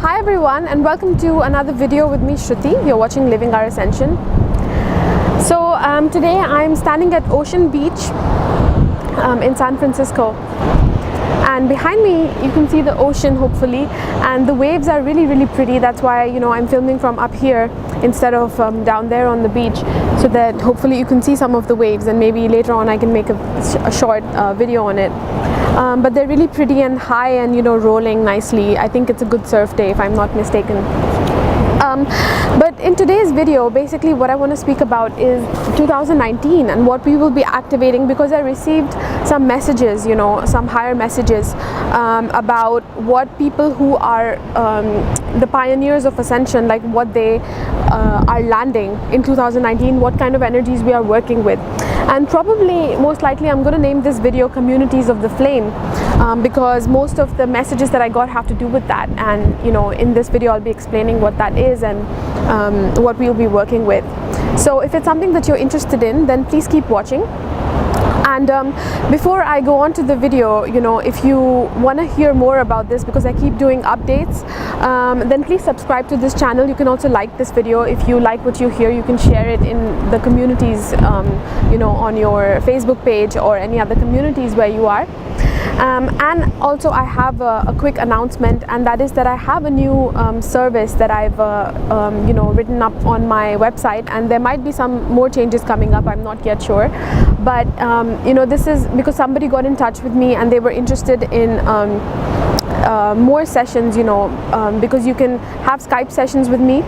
Hi everyone, and welcome to another video with me, Shruti. You're watching Living Our Ascension. So today I'm standing at Ocean Beach in San Francisco, and behind me you can see the ocean, hopefully, and the waves are really pretty. That's why I'm filming from up here instead of down there on the beach, so that hopefully you can see some of the waves, and maybe later on I can make a short video on it. But they're really pretty and high and rolling nicely. I think it's a good surf day if I'm not mistaken. But in today's video, basically what I want to speak about is 2019 and what we will be activating, because I received some messages, some higher messages about what people who are the pioneers of Ascension, like what they are landing in 2019, what kind of energies we are working with. And probably, most likely, I'm going to name this video Communities of the Flame, because most of the messages that I got have to do with that. And in this video I'll be explaining what that is and what we'll be working with. So if it's something that you're interested in, then please keep watching. And before I go on to the video, if you want to hear more about this, because I keep doing updates, then please subscribe to this channel. You can also like this video. If you like what you hear, you can share it in the communities, on your Facebook page or any other communities where you are. And also I have a quick announcement, and that is that I have a new service that I've written up on my website, and there might be some more changes coming up. I'm not yet sure, but this is because somebody got in touch with me and they were interested in more sessions, because you can have Skype sessions with me.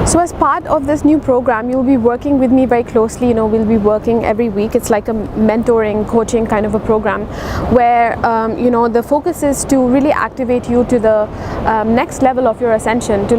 So as part of this new program, you'll be working with me very closely. We'll be working every week. It's like a mentoring, coaching kind of a program where, the focus is to really activate you to the next level of your ascension, to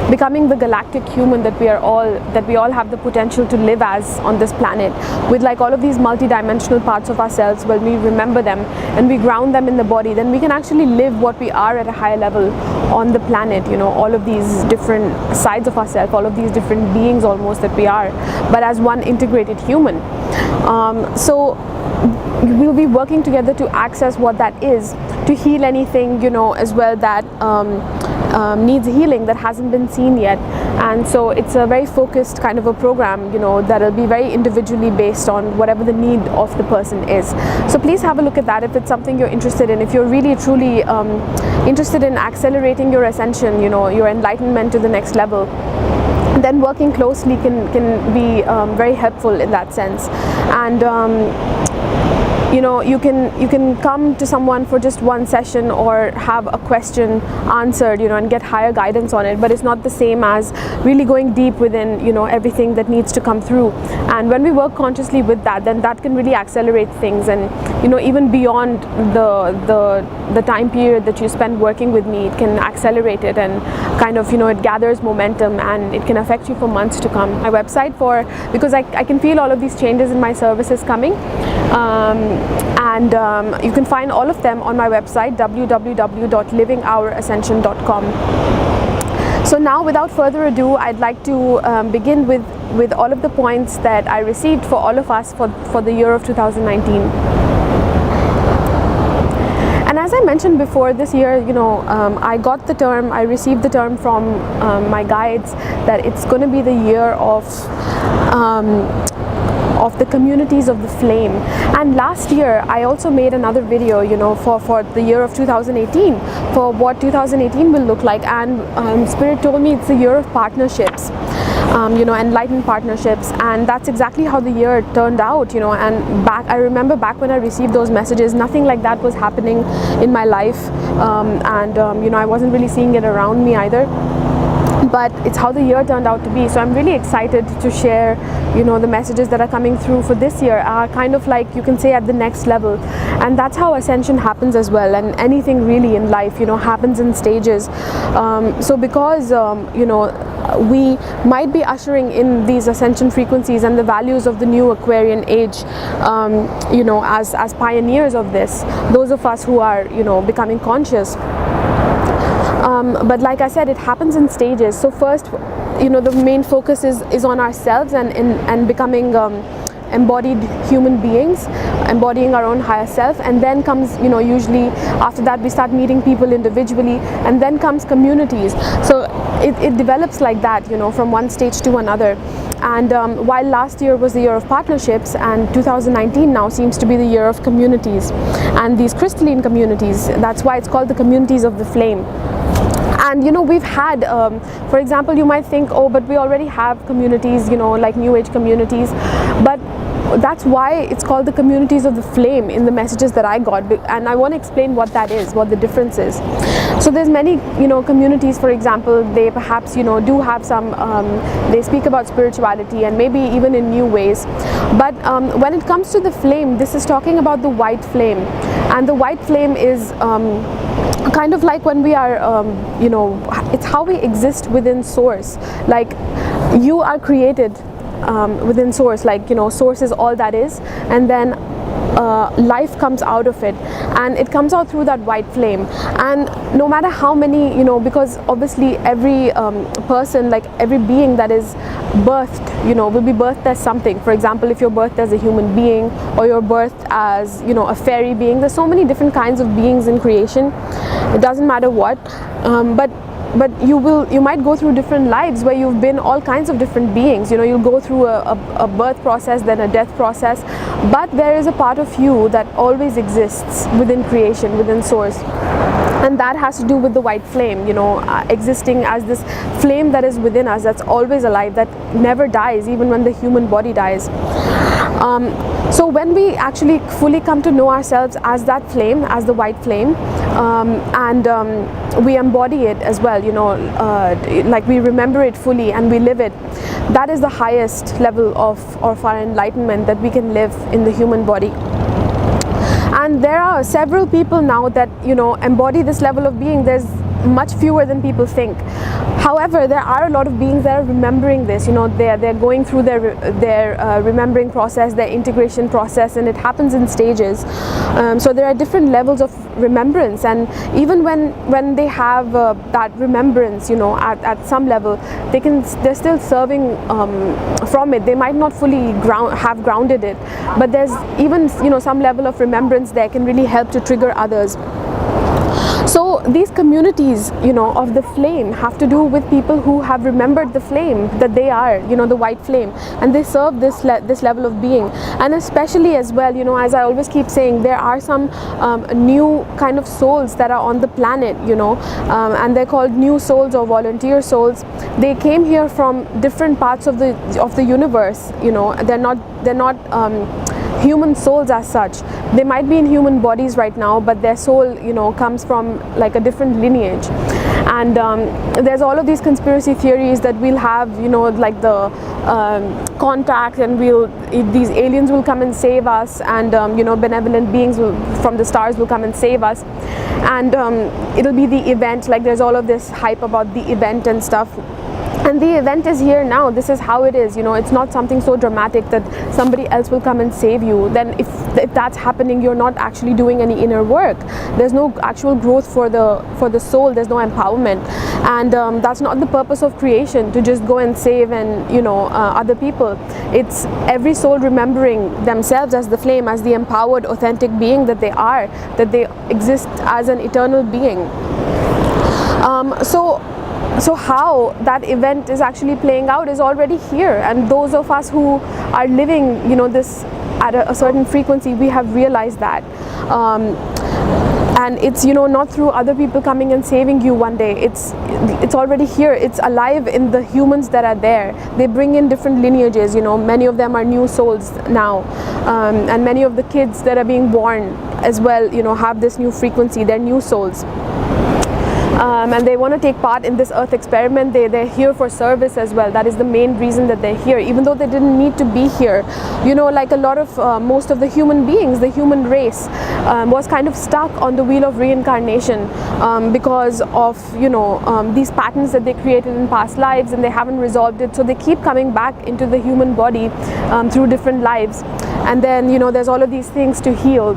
becoming the galactic human that we all have the potential to live as on this planet, with all of these multi-dimensional parts of ourselves. When we remember them and we ground them in the body, then we can actually live what we are at a higher level on the planet. All of these different sides of ourselves, all of these different beings almost that we are, but as one integrated human. So we'll be working together to access what that is, to heal anything as well that needs healing that hasn't been seen yet. And so it's a very focused kind of a program, that'll be very individually based on whatever the need of the person is. So please have a look at that if it's something you're interested in. If you're really truly interested in accelerating your ascension, your enlightenment to the next level, then working closely can be very helpful in that sense. And you can come to someone for just one session or have a question answered, and get higher guidance on it. But it's not the same as really going deep within, everything that needs to come through. And when we work consciously with that, then that can really accelerate things. And even beyond the time period that you spend working with me, it can accelerate it, and kind of it gathers momentum, and it can affect you for months to come. My website, because I can feel all of these changes in my services coming. And you can find all of them on my website, www.LivingOurAscension.com. So now, without further ado, I'd like to begin with all of the points that I received for all of us for the year of 2019. And as I mentioned before, this year, I received the term from my guides that it's going to be the year of the communities of the flame. And last year I also made another video for the year of 2018, for what 2018 will look like. And Spirit told me it's the year of partnerships, enlightened partnerships, and that's exactly how the year turned out. And I remember back when I received those messages, nothing like that was happening in my life, and I wasn't really seeing it around me either. But it's how the year turned out to be. So I'm really excited to share, the messages that are coming through for this year are kind of like, you can say, at the next level. And that's how ascension happens as well. And anything really in life, happens in stages. So because, we might be ushering in these ascension frequencies and the values of the new Aquarian age, as pioneers of this, those of us who are, becoming conscious. But like I said, it happens in stages. So first, the main focus is on ourselves and becoming embodied human beings, embodying our own higher self, and then comes, usually after that we start meeting people individually, and then comes communities. So it develops like that, from one stage to another. And while last year was the year of partnerships, and 2019 now seems to be the year of communities, and these crystalline communities, that's why it's called the communities of the flame. And we've had, for example, you might think, oh, but we already have communities, like New Age communities, but that's why it's called the communities of the flame in the messages that I got, and I want to explain what that is, what the difference is. So there's many, communities, for example, they perhaps, do have some, they speak about spirituality and maybe even in new ways, but when it comes to the flame, this is talking about the white flame, and the white flame is kind of like when we are, it's how we exist within source. Like, you are created within source, like, source is all that is, and then life comes out of it, and it comes out through that white flame. And no matter how many, because obviously every person, like every being that is birthed, will be birthed as something. For example, if you're birthed as a human being, or you're birthed as, a fairy being, there's so many different kinds of beings in creation. It doesn't matter what, but you might go through different lives where you've been all kinds of different beings. You'll go through a birth process, then a death process, but there is a part of you that always exists within creation, within source, and that has to do with the white flame, existing as this flame that is within us, that's always alive, that never dies, even when the human body dies. So when we actually fully come to know ourselves as that flame, as the white flame, and we embody it as well, like we remember it fully and we live it, that is the highest level of our enlightenment that we can live in the human body. And there are several people now that, embody this level of being. There's much fewer than people think. However, there are a lot of beings that are remembering this. They're going through their remembering process, their integration process, and it happens in stages. So there are different levels of remembrance, and even when they have that remembrance, at some level, they're still serving from it. They might not fully have grounded it, but there's even some level of remembrance there can really help to trigger others. So these communities, of the flame have to do with people who have remembered the flame that they are, the white flame, and they serve this level of being. And especially as well, as I always keep saying, there are some new kind of souls that are on the planet, and they're called new souls or volunteer souls. They came here from different parts of the universe. They're not human souls as such. They might be in human bodies right now, but their soul, comes from like a different lineage. And there's all of these conspiracy theories that we'll have, like the contact, and these aliens will come and save us, and benevolent beings from the stars will come and save us, and it'll be the event. Like, there's all of this hype about the event and stuff. And the event is here now. This is how it is. It's not something so dramatic that somebody else will come and save you. Then if that's happening, you're not actually doing any inner work. There's no actual growth for the soul. There's no empowerment, and that's not the purpose of creation, to just go and save and other people. It's every soul remembering themselves as the flame, as the empowered, authentic being that they are, that they exist as an eternal being. So how that event is actually playing out is already here, and those of us who are living, this at a certain frequency, we have realized that. And it's not through other people coming and saving you one day. It's already here. It's alive in the humans that are there. They bring in different lineages. Many of them are new souls now, and many of the kids that are being born as well, have this new frequency. They're new souls. And they want to take part in this earth experiment. They're here for service as well. That is the main reason that they're here, even though they didn't need to be here. Like a lot of most of the human beings, the human race was kind of stuck on the wheel of reincarnation because of these patterns that they created in past lives, and they haven't resolved it, so they keep coming back into the human body through different lives. And then there's all of these things to heal.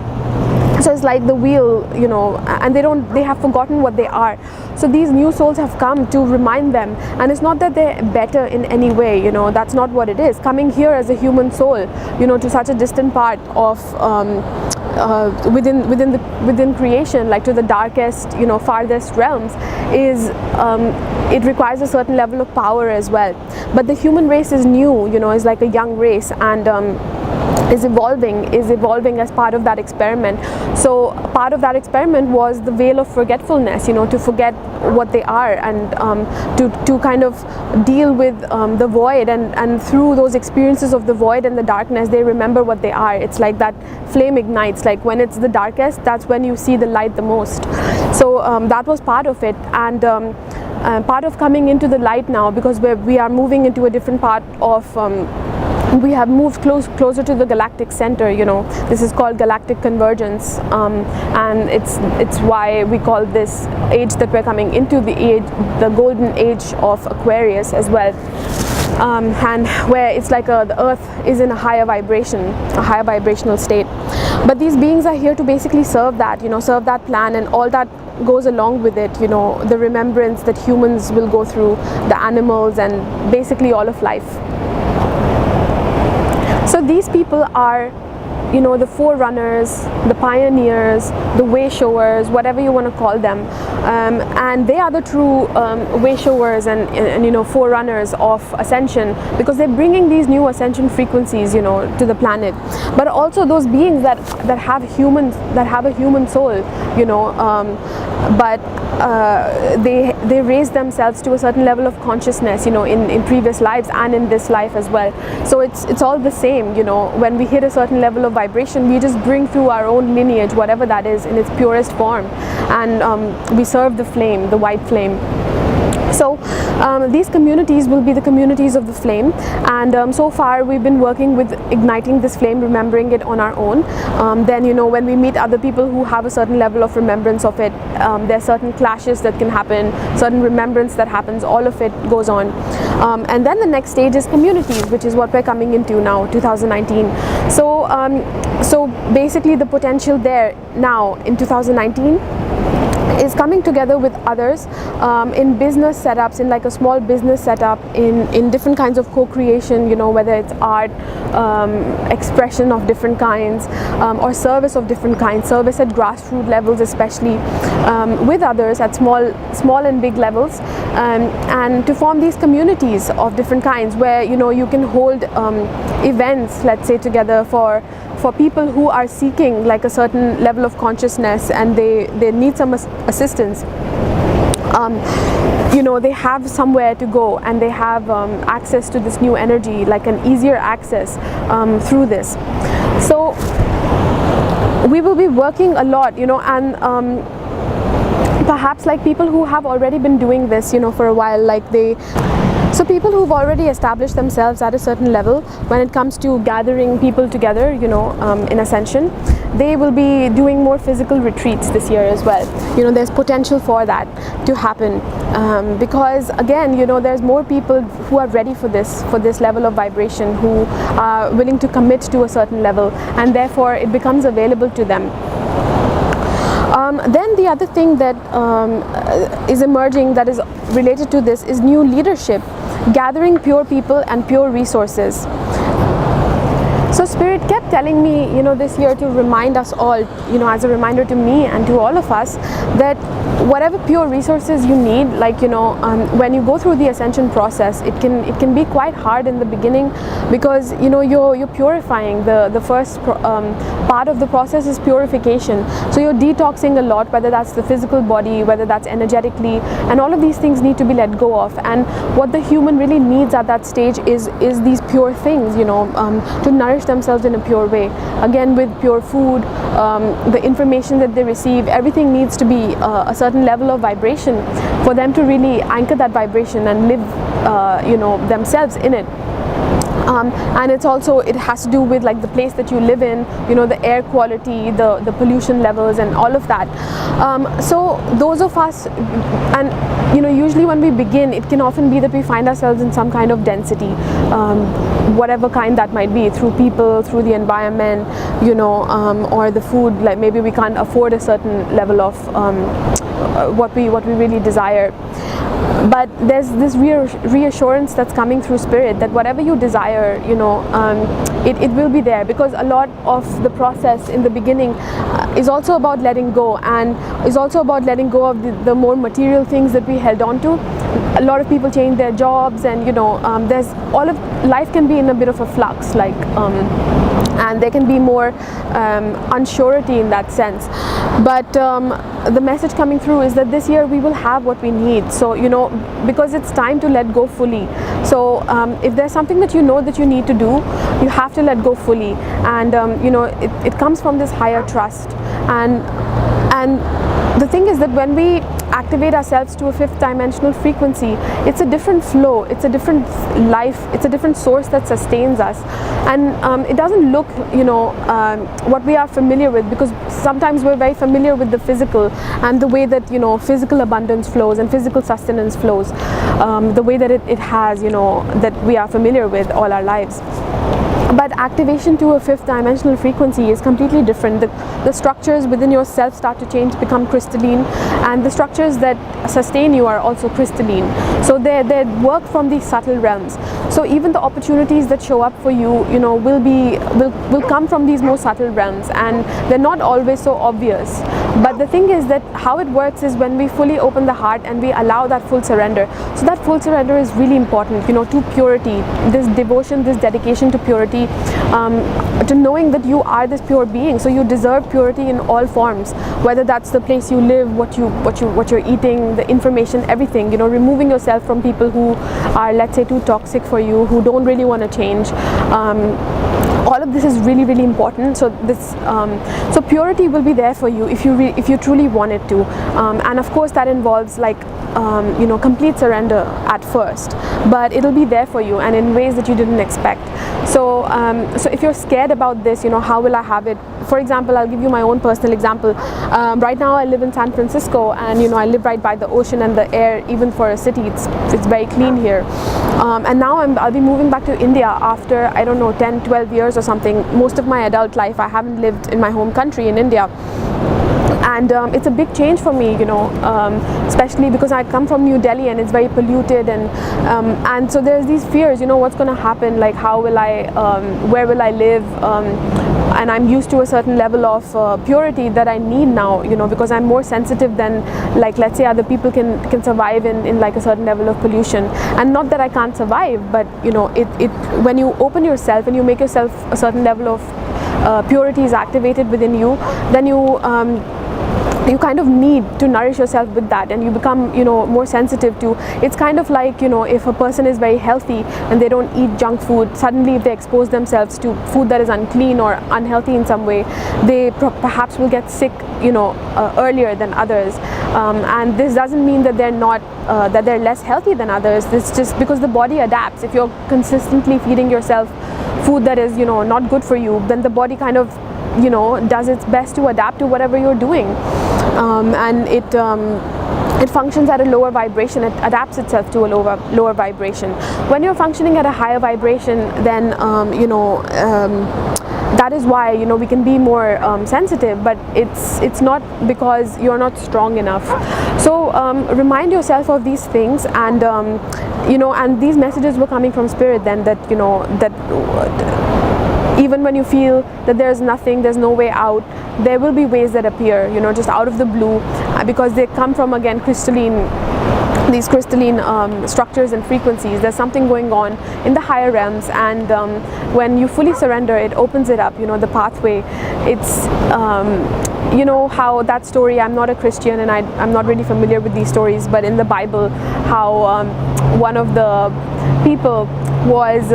So it's like the wheel, and they have forgotten what they are. So these new souls have come to remind them, and it's not that they're better in any way, that's not what it is. Coming here as a human soul, to such a distant part of within creation, like to the darkest, farthest realms, is it requires a certain level of power as well. But the human race is new, is like a young race, and is evolving as part of that experiment. So part of that experiment was the veil of forgetfulness, to forget what they are, and to kind of deal with the void, and through those experiences of the void and the darkness, they remember what they are. It's like that flame ignites, like when it's the darkest, that's when you see the light the most. So that was part of it, and part of coming into the light now, because we are moving into a different part of we have moved closer to the galactic center. This is called Galactic Convergence, and it's why we call this age that we're coming into the golden age of Aquarius as well, and where it's like the earth is in a higher vibrational state. But these beings are here to basically serve that, serve that plan and all that goes along with it, the remembrance that humans will go through, the animals, and basically all of life. So these people are, the forerunners, the pioneers, the way showers, whatever you want to call them, and they are the true way showers and forerunners of ascension, because they're bringing these new ascension frequencies, to the planet. But also those beings that have a human soul, but they raise themselves to a certain level of consciousness, in previous lives and in this life as well. So it's all the same, when we hit a certain level of vibration, we just bring through our own lineage, whatever that is, in its purest form, and we serve the flame, the white flame. So these communities will be the communities of the flame, and so far we've been working with igniting this flame, remembering it on our own. Then when we meet other people who have a certain level of remembrance of it, there are certain clashes that can happen, certain remembrance that happens, all of it goes on. And then the next stage is communities, which is what we're coming into now, 2019. So basically the potential there now in 2019 is coming together with others in business setups, in like a small business setup, in different kinds of co-creation, whether it's art, expression of different kinds, or service of different kinds, service at grassroots levels especially, with others at small and big levels, and to form these communities of different kinds where you can hold events, let's say, together for people who are seeking like a certain level of consciousness, and they need some assistance. They have somewhere to go, and they have access to this new energy, like an easier access through this. So we will be working a lot, and perhaps like people who have already been doing this, for a while, so people who've already established themselves at a certain level when it comes to gathering people together, in Ascension, they will be doing more physical retreats this year as well. There's potential for that to happen, because again, there's more people who are ready for this level of vibration, who are willing to commit to a certain level, and therefore it becomes available to them. Then the other thing that is emerging that is related to this is new leadership, gathering pure people and pure resources. So Spirit kept telling me, this year to remind us all, as a reminder to me and to all of us, that whatever pure resources you need, when you go through the ascension process, it can be quite hard in the beginning, because you're purifying. The first part of the process is purification. So you're detoxing a lot, whether that's the physical body, whether that's energetically, and all of these things need to be let go of. And what the human really needs at that stage is these pure things, to nourish themselves in a pure way. Again, with pure food, the information that they receive, everything needs to be a certain level of vibration for them to really anchor that vibration and live, themselves in it. And it has to do with like the place that you live in, the air quality, the pollution levels, and all of that. So those of us, and usually when we begin, it can often be that we find ourselves in some kind of density, whatever kind that might be, through people, through the environment, or the food. Like maybe we can't afford a certain level of what we really desire. But there's this reassurance that's coming through spirit that whatever you desire, it will be there, because a lot of the process in the beginning is also about letting go, and is also about letting go of the more material things that we held on to. A lot of people change their jobs, and there's all of life can be in a bit of a flux, like and there can be more unsurety in that sense. But the message coming through is that this year we will have what we need. So because it's time to let go fully. So if there's something that that you need to do, you have to let go fully, and it comes from this higher trust. And the thing is that when we activate ourselves to a fifth dimensional frequency, it's a different flow, it's a different life, it's a different source that sustains us. And it doesn't look what we are familiar with, because sometimes we're very familiar with the physical and the way that physical abundance flows and physical sustenance flows, the way that it has that we are familiar with all our lives. But activation to a fifth dimensional frequency is completely different. The structures within yourself start to change, become crystalline, and the structures that sustain you are also crystalline. So they work from these subtle realms. So even the opportunities that show up for you, will come from these more subtle realms, and they're not always so obvious. But the thing is that how it works is when we fully open the heart and we allow that full surrender. So that full surrender is really important, to purity, this devotion, this dedication to purity, to knowing that you are this pure being. So you deserve purity in all forms, whether that's the place you live, what you're eating, the information, everything. Removing yourself from people who are, let's say, too toxic for you, who don't really want to change. All of this is really, really important. So so purity will be there for you if you truly want it to, and of course that involves complete surrender at first, but it'll be there for you and in ways that you didn't expect. So if you're scared about this, how will I have it? For example, I'll give you my own personal example. Right now I live in San Francisco, and I live right by the ocean, and the air, even for a city, it's very clean here. And now I'll be moving back to India after, I don't know, 10, 12 years or something. Most of my adult life I haven't lived in my home country in India. And it's a big change for me, especially because I come from New Delhi and it's very polluted, and so there's these fears, what's going to happen, like how will I, where will I live, and I'm used to a certain level of purity that I need now, because I'm more sensitive than, like, let's say other people can survive in like a certain level of pollution. And not that I can't survive, but when you open yourself and you make yourself a certain level of purity is activated within you, then you kind of need to nourish yourself with that, and you become more sensitive to. It's kind of like if a person is very healthy and they don't eat junk food, suddenly if they expose themselves to food that is unclean or unhealthy in some way, they perhaps will get sick earlier than others, and this doesn't mean that they're not that they're less healthy than others. This just because the body adapts. If you're consistently feeding yourself food that is not good for you, then the body kind of does its best to adapt to whatever you're doing, and it functions at a lower vibration. It adapts itself to a lower vibration. When you're functioning at a higher vibration, then that is why we can be more sensitive, but it's not because you're not strong enough. So remind yourself of these things, and and these messages were coming from spirit then, that that even when you feel that there's no way out, there will be ways that appear, just out of the blue, because they come from, again, these crystalline structures and frequencies. There's something going on in the higher realms, and when you fully surrender, it opens it up, the pathway. It's how that story, I'm not a Christian and I'm not really familiar with these stories, but in the Bible, how one of the people was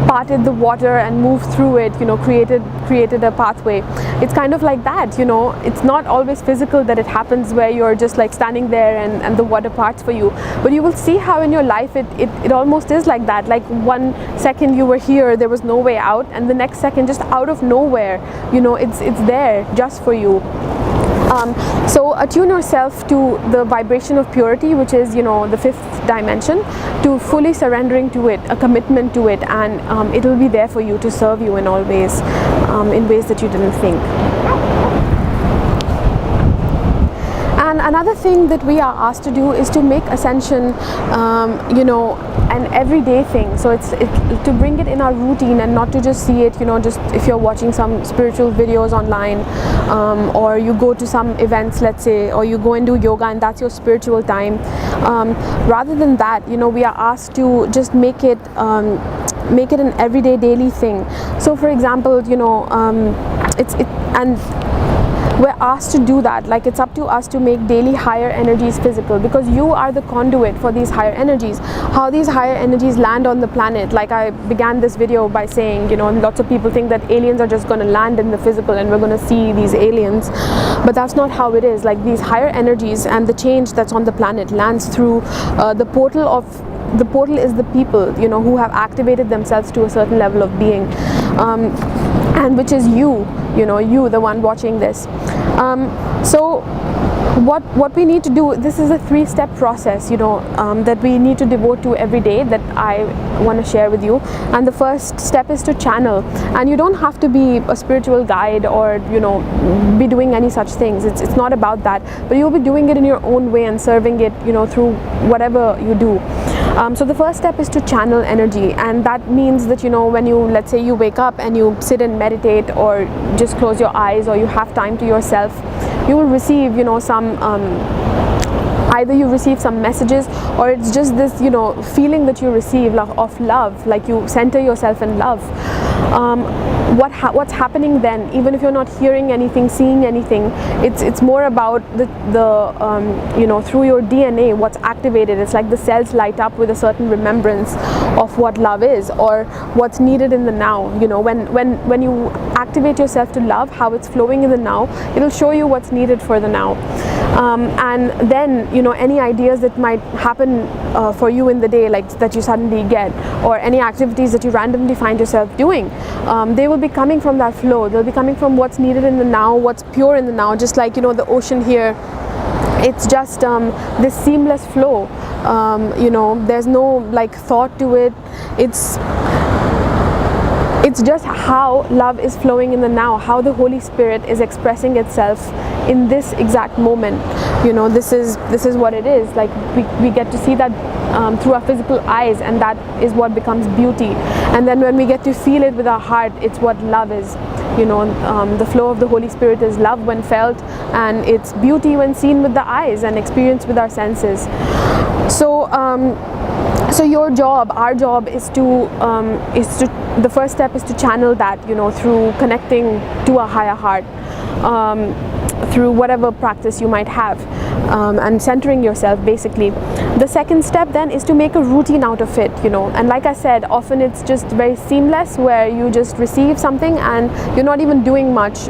parted the water and moved through it, created a pathway. It's kind of like that, it's not always physical that it happens where you're just like standing there and the water parts for you, but you will see how in your life it almost is like that. Like 1 second you were here, there was no way out, and the next second, just out of nowhere, it's there just for you. So attune yourself to the vibration of purity, which is, you know, the 5th dimension, to fully surrendering to it, a commitment to it, and it will be there for you to serve you in all ways, in ways that you didn't think. And another thing that we are asked to do is to make ascension, you know, an everyday thing. So it's to bring it in our routine and not to just see it, you know, just if you're watching some spiritual videos online, or you go to some events, let's say, or you go and do yoga and that's your spiritual time. Rather than that, you know, we are asked to just make it an everyday, daily thing. So for example, you know, and we're asked to do that. Like, it's up to us to make daily higher energies physical, because you are the conduit for these higher energies. How these higher energies land on the planet, like I began this video by saying, you know, lots of people think that aliens are just going to land in the physical and we're going to see these aliens, but that's not how it is. Like, these higher energies and the change that's on the planet lands through the portal is the people, you know, who have activated themselves to a certain level of being, and which is you know, you, the one watching this. So what we need to do, this is a 3-step process, you know, that we need to devote to every day, that I want to share with you. And the first step is to channel, and you don't have to be a spiritual guide or, you know, be doing any such things. It's not about that, but you'll be doing it in your own way and serving it, you know, through whatever you do. So the first step is to channel energy, and that means that, you know, when you, let's say you wake up and you sit and meditate, or just close your eyes, or you have time to yourself, you will receive, you know, some either you receive some messages, or it's just this, you know, feeling that you receive of love, like you center yourself in love. What's happening then, even if you're not hearing anything, seeing anything, it's more about the you know, through your DNA, what's activated. It's like the cells light up with a certain remembrance of what love is, or what's needed in the now. You know, when you activate yourself to love, how it's flowing in the now, it'll show you what's needed for the now. And then, you know, any ideas that might happen for you in the day, like that you suddenly get, or any activities that you randomly find yourself doing, they will be coming from that flow. They'll be coming from what's needed in the now, what's pure in the now. Just like, you know, the ocean here, it's just this seamless flow. You know, there's no like thought to it. It's just how love is flowing in the now, how the Holy Spirit is expressing itself in this exact moment. You know, this is what it is. Like, we get to see that through our physical eyes, and that is what becomes beauty. And then when we get to feel it with our heart, it's what love is. You know, the flow of the Holy Spirit is love when felt, and it's beauty when seen with the eyes and experienced with our senses. So so your job, our job, is to the first step is to channel that, you know, through connecting to a higher heart, through whatever practice you might have, and centering yourself, basically. The second step then is to make a routine out of it, you know, and like I said, often it's just very seamless, where you just receive something and you're not even doing much.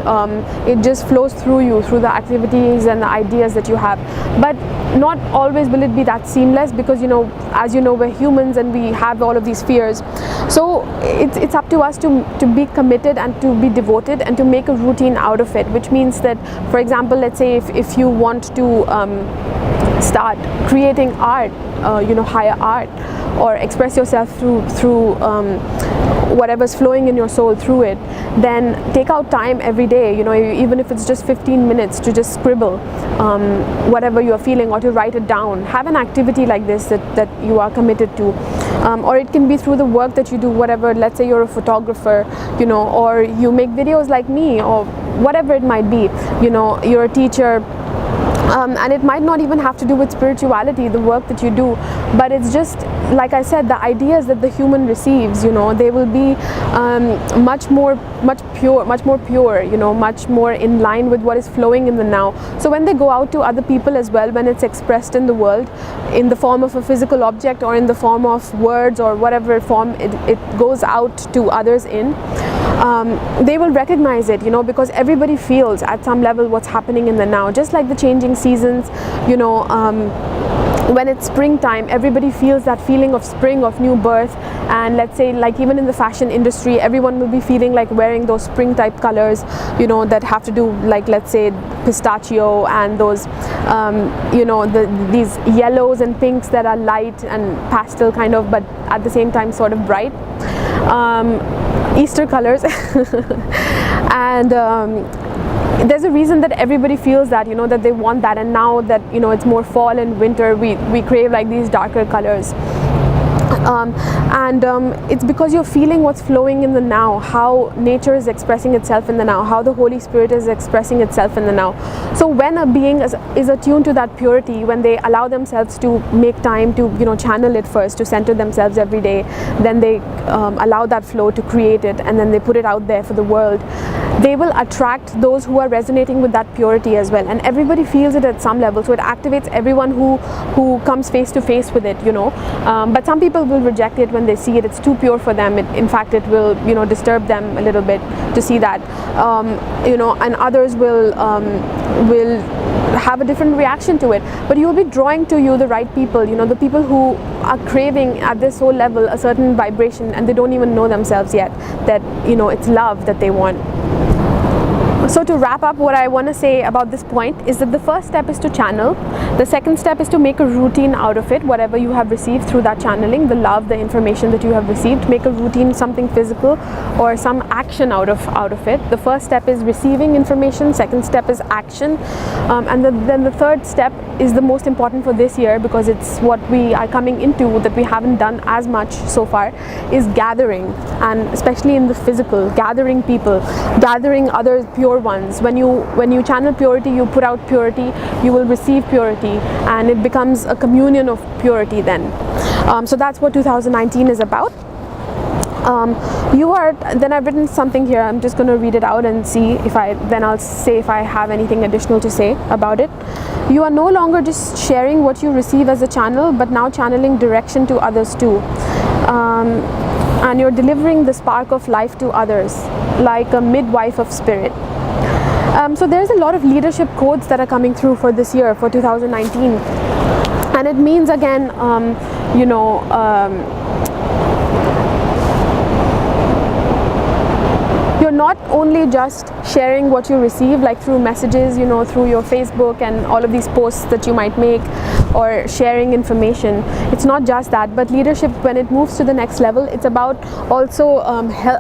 It just flows through you, through the activities and the ideas that you have. But not always will it be that seamless, because, you know, as you know, we're humans and we have all of these fears. So it's up to us to be committed and to be devoted and to make a routine out of it, which means that, for example, let's say if you want to start creating art, you know, higher art, or express yourself through whatever's flowing in your soul through it, then take out time every day, you know, even if it's just 15 minutes, to just scribble whatever you're feeling, or to write it down. Have an activity like this that you are committed to. Or it can be through the work that you do, whatever. Let's say you're a photographer, you know, or you make videos like me, or whatever it might be, you know, you're a teacher. And it might not even have to do with spirituality, the work that you do, but it's just, like I said, the ideas that the human receives, you know, they will be much more pure, you know, much more in line with what is flowing in the now. So when they go out to other people as well, when it's expressed in the world, in the form of a physical object, or in the form of words, or whatever form it goes out to others in, they will recognize it, you know, because everybody feels at some level what's happening in the now. Just like the changing seasons, you know, when it's springtime, everybody feels that feeling of spring, of new birth. And let's say, like, even in the fashion industry, everyone will be feeling like wearing those spring type colors, you know, that have to do, like, let's say pistachio, and those you know, these yellows and pinks that are light and pastel kind of, but at the same time sort of bright, Easter colors. And there's a reason that everybody feels that, you know, that they want that. And now that, you know, it's more fall and winter, we crave like these darker colors. It's because you're feeling what's flowing in the now, how nature is expressing itself in the now, how the Holy Spirit is expressing itself in the now. So when a being is attuned to that purity, when they allow themselves to make time to, you know, channel it first, to center themselves every day, then they allow that flow to create it, and then they put it out there for the world, they will attract those who are resonating with that purity as well. And everybody feels it at some level, so it activates everyone who comes face to face with it, you know. But some people will reject it when they see it. It's too pure for them. In fact, it will, you know, disturb them a little bit to see that, you know. And others will have a different reaction to it. But you will be drawing to you the right people, you know, the people who are craving at their soul level a certain vibration, and they don't even know themselves yet that, you know, it's love that they want. So to wrap up, what I want to say about this point is that the first step is to channel. The second step is to make a routine out of it, whatever you have received through that channeling, the love, the information that you have received. Make a routine, something physical or some action out of it. The first step is receiving information, second step is action, and then the third step is the most important for this year, because it's what we are coming into that we haven't done as much so far, is gathering. And especially in the physical, gathering people, gathering other pure ones. When you channel purity, you put out purity, you will receive purity, and it becomes a communion of purity then. So that's what 2019 is about. Then I've written something here. I'm just going to read it out and see I'll say if I have anything additional to say about it. You are no longer just sharing what you receive as a channel, but now channeling direction to others too. And you're delivering the spark of life to others, like a midwife of spirit. So there's a lot of leadership codes that are coming through for this year, for 2019. And it means, again, you know, you're not only just sharing what you receive, like through messages, you know, through your Facebook and all of these posts that you might make, or sharing information. It's not just that, but leadership, when it moves to the next level, it's about also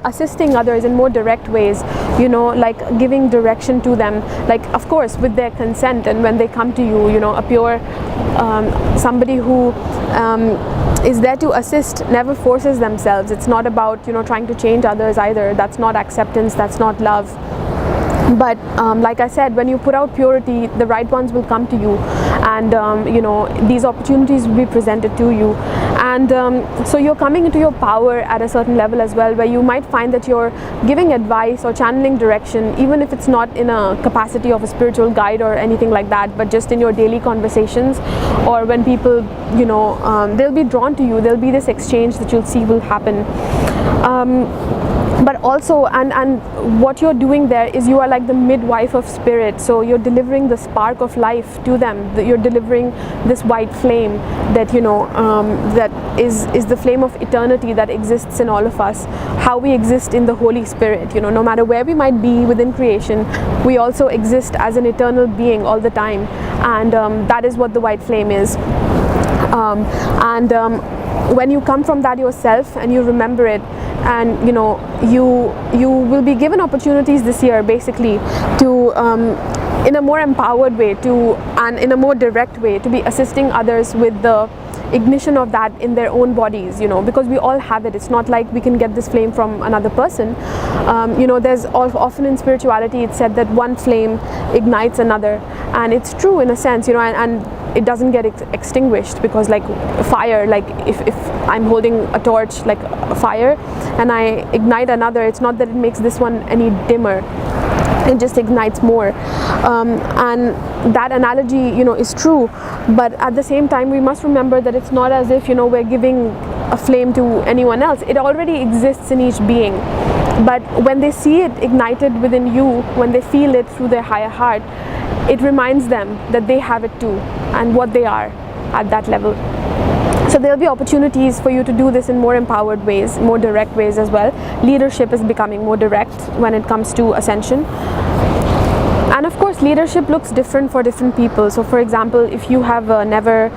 assisting others in more direct ways, you know, like giving direction to them, like, of course, with their consent. And when they come to you, you know, a pure somebody who is there to assist, never forces themselves. It's not about, you know, trying to change others either. That's not acceptance, that's not love. But like I said, when you put out purity, the right ones will come to you, and you know, these opportunities will be presented to you. And so you're coming into your power at a certain level as well, where you might find that you're giving advice or channeling direction, even if it's not in a capacity of a spiritual guide or anything like that, but just in your daily conversations, or when people, you know, they'll be drawn to you. There'll be this exchange that you'll see will happen. But also, and what you're doing there is you are like the midwife of spirit. So you're delivering the spark of life to them. You're delivering this white flame that, you know, that is the flame of eternity that exists in all of us. How we exist in the Holy Spirit, you know, no matter where we might be within creation, we also exist as an eternal being all the time. And that is what the white flame is. When you come from that yourself and you remember it, and you know, you will be given opportunities this year, basically, to in a more empowered way, and in a more direct way, to be assisting others with the ignition of that in their own bodies, you know, because we all have it. It's not like we can get this flame from another person. You know, there's often in spirituality it's said that one flame ignites another, and it's true in a sense, you know, and it doesn't get extinguished, because like fire, like if I'm holding a torch, like a fire, and I ignite another, it's not that it makes this one any dimmer, it just ignites more. And that analogy, you know, is true, but at the same time we must remember that it's not as if, you know, we're giving a flame to anyone else. It already exists in each being, but when they see it ignited within you, when they feel it through their higher heart, it reminds them that they have it too, and what they are. at that level. So there'll be opportunities for you to do this in more empowered ways, more direct ways as well. Leadership is becoming more direct when it comes to ascension. And of course, leadership looks different for different people. So for example, if you have never,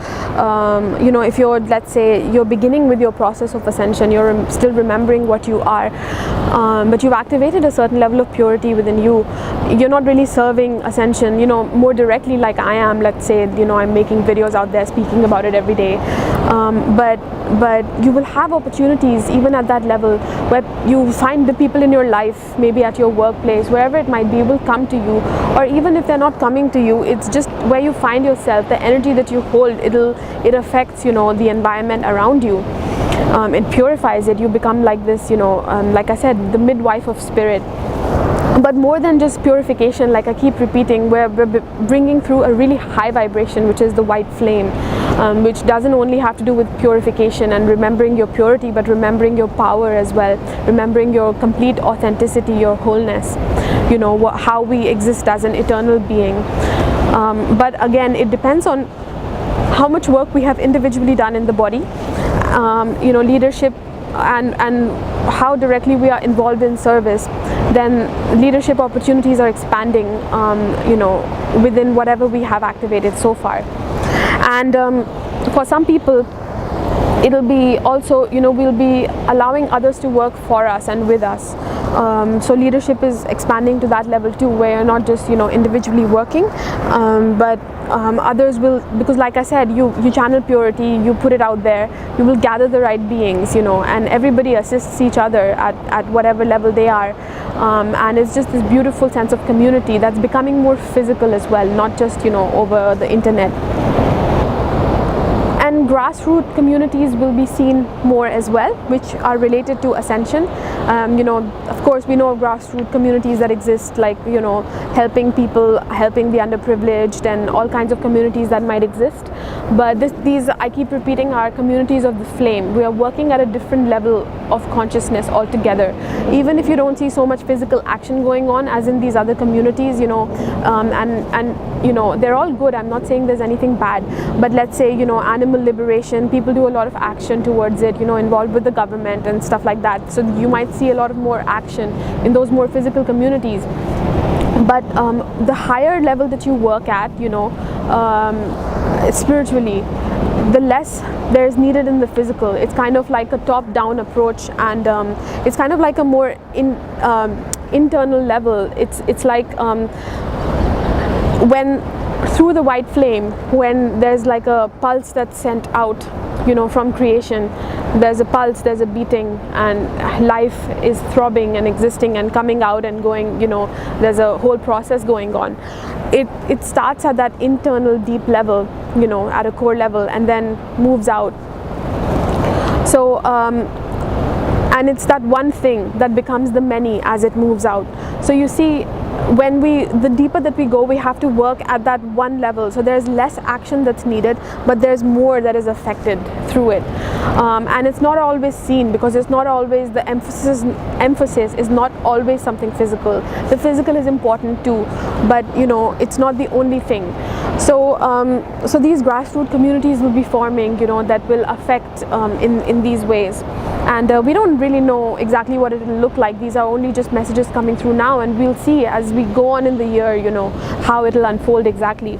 if you're, let's say, you're beginning with your process of ascension, you're still remembering what you are, but you've activated a certain level of purity within you. You're not really serving ascension, more directly like I am. Let's say, I'm making videos out there speaking about it every day. But you will have opportunities even at that level where you find the people in your life, maybe at your workplace, wherever it might be, will come to you. Or even if they're not coming to you, it's just where you find yourself, the energy that you hold, it affects, the environment around you. It purifies it. You become like this, like I said, the midwife of spirit. But more than just purification, like I keep repeating, we're bringing through a really high vibration, which is the white flame, which doesn't only have to do with purification and remembering your purity, but remembering your power as well, remembering your complete authenticity, your wholeness, how we exist as an eternal being. But again, it depends on how much work we have individually done in the body, leadership, and how directly we are involved in service. Then leadership opportunities are expanding, within whatever we have activated so far. And for some people, it'll be also, we'll be allowing others to work for us and with us. So leadership is expanding to that level too, where you're not just, individually working, but others will, because like I said, you channel purity, you put it out there, you will gather the right beings, and everybody assists each other at whatever level they are. And it's just this beautiful sense of community that's becoming more physical as well, not just, over the internet. And grassroots communities will be seen more as well, which are related to ascension. Of course, we know of grassroots communities that exist, like, helping people, helping the underprivileged, and all kinds of communities that might exist. But these, I keep repeating, are communities of the flame. We are working at a different level of consciousness altogether. Even if you don't see so much physical action going on as in these other communities, they're all good. I'm not saying there's anything bad. But let's say, animal liberation, people do a lot of action towards it, involved with the government and stuff like that. So you might see a lot of more action in those more physical communities. But the higher level that you work at, spiritually, the less there is needed in the physical. It's kind of like a top-down approach, and it's kind of like a more internal level. It's like when through the white flame, when there's like a pulse that's sent out, from creation, there's a pulse, there's a beating, and life is throbbing and existing and coming out and going, there's a whole process going on. It starts at that internal deep level, at a core level, and then moves out. So and it's that one thing that becomes the many as it moves out. So you see, the deeper that we go, we have to work at that one level. So there's less action that's needed, but there's more that is affected through it. And it's not always seen, because it's not always, the emphasis is not always something physical. The physical is important too, but it's not the only thing. So so these grassroots communities will be forming, that will affect in these ways. And we don't really know exactly what it will look like. These are only just messages coming through now, and we'll see as we go on in the year, how it will unfold exactly.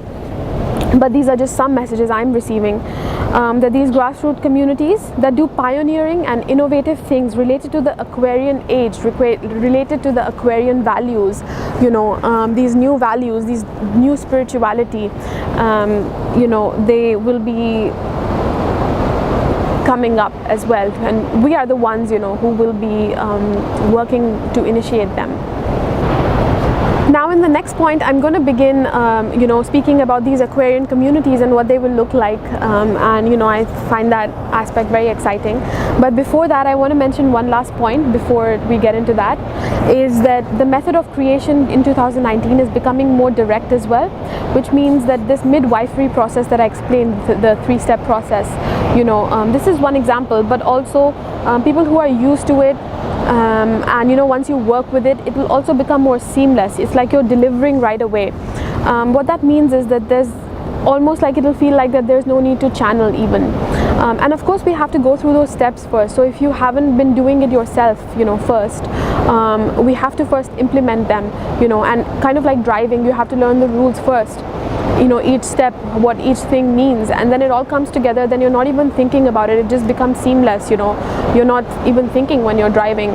But these are just some messages I'm receiving, that these grassroots communities that do pioneering and innovative things related to the Aquarian age, related to the Aquarian values, these new values, these new spirituality, they will be coming up as well, and we are the ones, who will be working to initiate them. Now in the next point, I'm going to begin, speaking about these Aquarian communities and what they will look like, and I find that aspect very exciting. But before that, I want to mention one last point before we get into that, is that the method of creation in 2019 is becoming more direct as well, which means that this midwifery process that I explained, the three-step process, this is one example, but also people who are used to it, and once you work with it, it will also become more seamless. It's like you're delivering right away. What that means is that there's almost like it'll feel like that there's no need to channel even. And of course we have to go through those steps first. So if you haven't been doing it yourself, first, we have to first implement them, and kind of like driving, you have to learn the rules first, each step, what each thing means, and then it all comes together. Then you're not even thinking about it, it just becomes seamless. You're not even thinking when you're driving.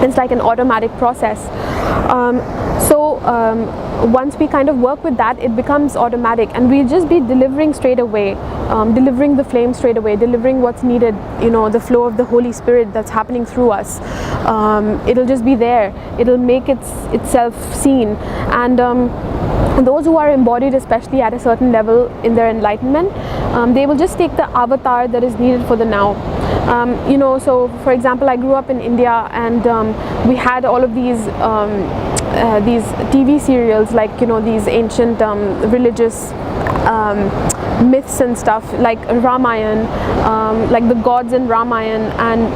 It's like an automatic process. Once we kind of work with that, it becomes automatic, and we'll just be delivering straight away, delivering the flame straight away, delivering what's needed, the flow of the Holy Spirit that's happening through us. It'll just be there, it'll make itself seen. And those who are embodied, especially at a certain level in their enlightenment, they will just take the avatar that is needed for the now. So for example, I grew up in India, and we had all of these TV serials, like these ancient religious myths and stuff, like Ramayana, like the gods in Ramayana and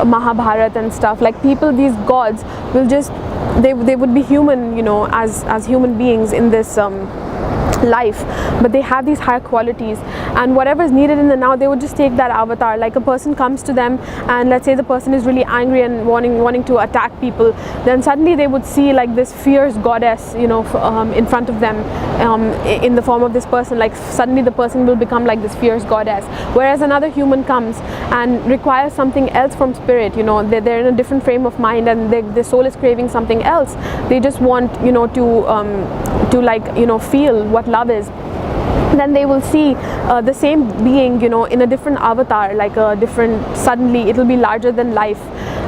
Mahabharata and stuff. Like these gods will just, they would be human, as human beings in this life, but they have these higher qualities, and whatever is needed in the now, they would just take that avatar. Like a person comes to them, and let's say the person is really angry and wanting to attack people, then suddenly they would see like this fierce goddess, in front of them, in the form of this person. Like suddenly the person will become like this fierce goddess. Whereas another human comes and requires something else from spirit, they're in a different frame of mind, and their soul is craving something else. They just want to like feel what love is. Then they will see the same being, in a different avatar, like a different, suddenly it'll be larger than life.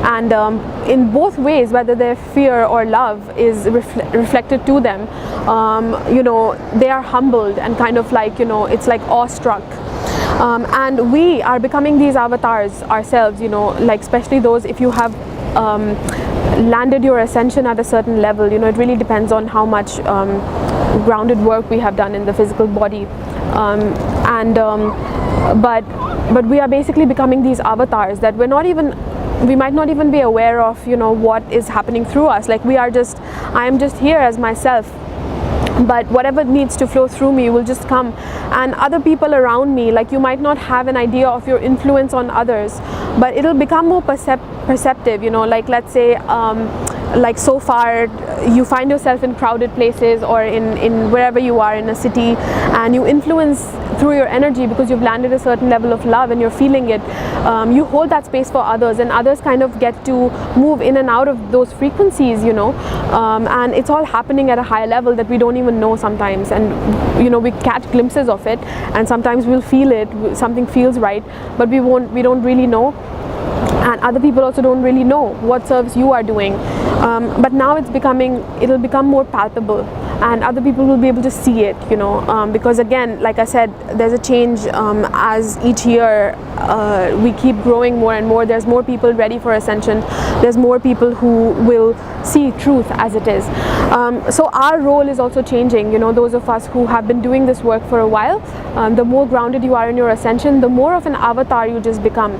And in both ways, whether their fear or love is reflected to them, they are humbled and kind of like, it's like awestruck. And we are becoming these avatars ourselves, like especially those, if you have landed your ascension at a certain level, it really depends on how much grounded work we have done in the physical body, but we are basically becoming these avatars that we might not even be aware of, what is happening through us. Like I am just here as myself, but whatever needs to flow through me will just come. And other people around me, like you might not have an idea of your influence on others, but it'll become more perceptive, like let's say like so far you find yourself in crowded places, or in wherever you are in a city, and you influence through your energy because you've landed a certain level of love and you're feeling it. You hold that space for others, and others kind of get to move in and out of those frequencies, and it's all happening at a higher level that we don't even know sometimes. And we catch glimpses of it, and sometimes we'll feel it, something feels right, but we don't really know. And other people also don't really know what service you are doing, but now it'll become more palpable, and other people will be able to see it, because again, like I said, there's a change as each year we keep growing more and more. There's more people ready for ascension, there's more people who will see truth as it is. So our role is also changing, those of us who have been doing this work for a while, the more grounded you are in your ascension, the more of an avatar you just become,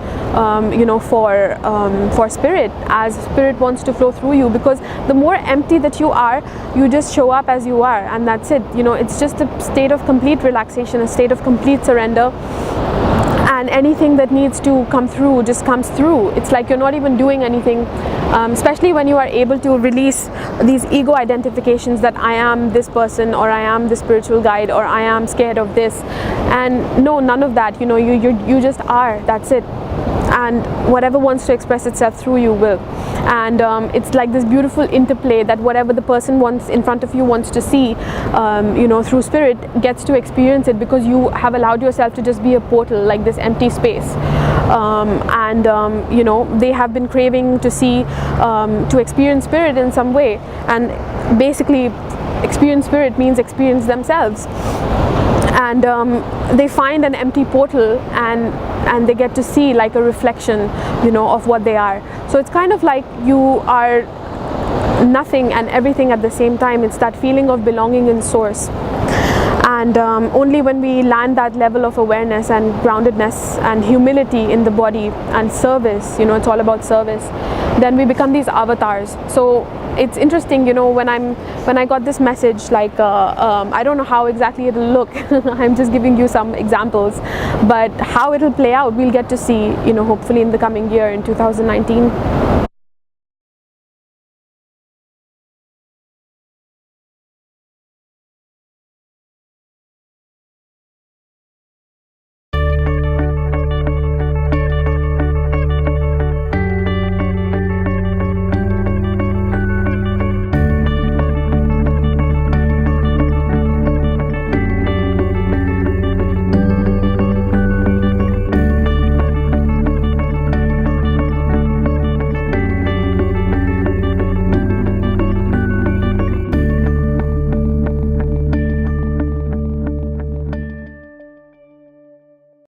for spirit, as spirit wants to flow through you. Because the more empty that you are, you just show up as you are, and that's it. It's just a state of complete relaxation, a state of complete surrender, and anything that needs to come through just comes through. It's like you're not even doing anything, especially when you are able to release these ego identifications that I am this person, or I am the spiritual guide, or I am scared of this. And no, none of that. You just are. That's it. And whatever wants to express itself through you will. And it's like this beautiful interplay that whatever the person wants in front of you wants to see, through spirit, gets to experience it, because you have allowed yourself to just be a portal, like this empty space. They have been craving to see, to experience spirit in some way, and basically experience spirit means experience themselves. And they find an empty portal, and they get to see like a reflection, of what they are. So it's kind of like you are nothing and everything at the same time. It's that feeling of belonging in source. And only when we land that level of awareness and groundedness and humility in the body and service, it's all about service, then we become these avatars. So it's interesting, you know, when I got this message, like I don't know how exactly it'll look. I'm just giving you some examples, but how it'll play out we'll get to see, you know, hopefully in the coming year, in 2019.